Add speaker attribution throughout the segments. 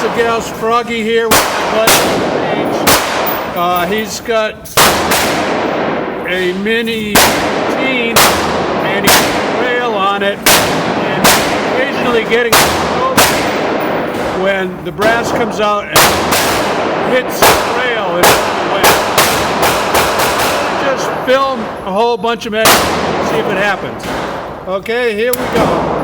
Speaker 1: special guest, Froggy, here with my buddy. He's got a mini teen and he's got a rail on it, and occasionally getting over when the brass comes out and hits the rail and away. Just film a whole bunch of it and see if it happens. Okay, here we go.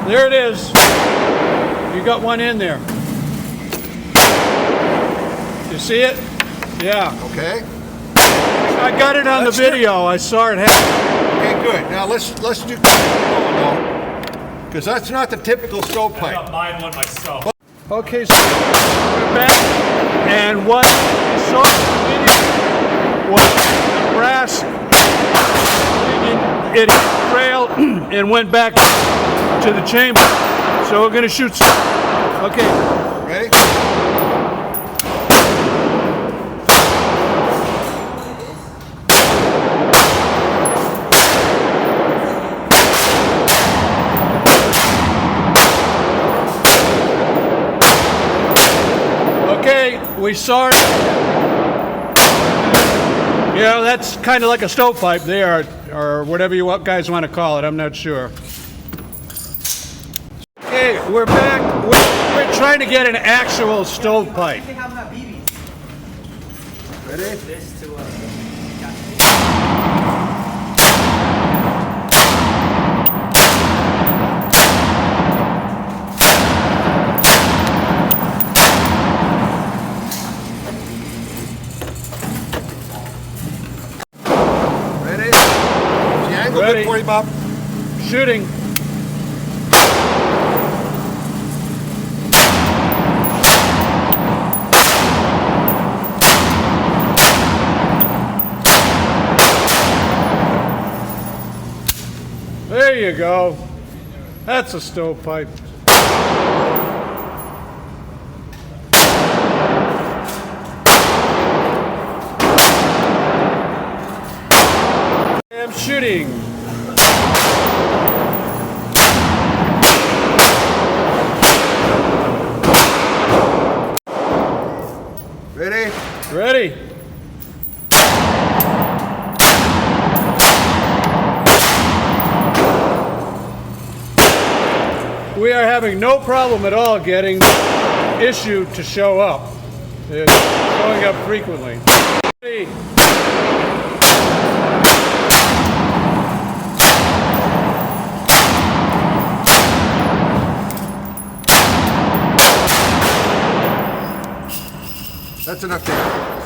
Speaker 1: There it is. You got one in there. You see it? Yeah.
Speaker 2: Okay.
Speaker 1: I got it on the video. I saw it happen.
Speaker 2: Okay, good. Now let's do because that's not the typical stovepipe.
Speaker 3: I got mine one myself.
Speaker 1: Okay, so we're back, and what you saw in the video was the brass. It hit the rail and went back to the chamber. So we're gonna shoot some. Okay.
Speaker 2: Ready?
Speaker 1: Okay, we saw it. Yeah, that's kind of like a stovepipe there, or whatever you guys want to call it. I'm not sure. Okay, we're back. We're trying to get an actual stovepipe.
Speaker 2: Ready? Ready? Is the angle
Speaker 1: Ready.
Speaker 2: good for you, Bob?
Speaker 1: Shooting. There you go. That's a stovepipe. I'm shooting.
Speaker 2: Ready?
Speaker 1: Ready. We are having no problem at all getting the issue to show up. It's showing up frequently. Ready.
Speaker 2: That's enough there.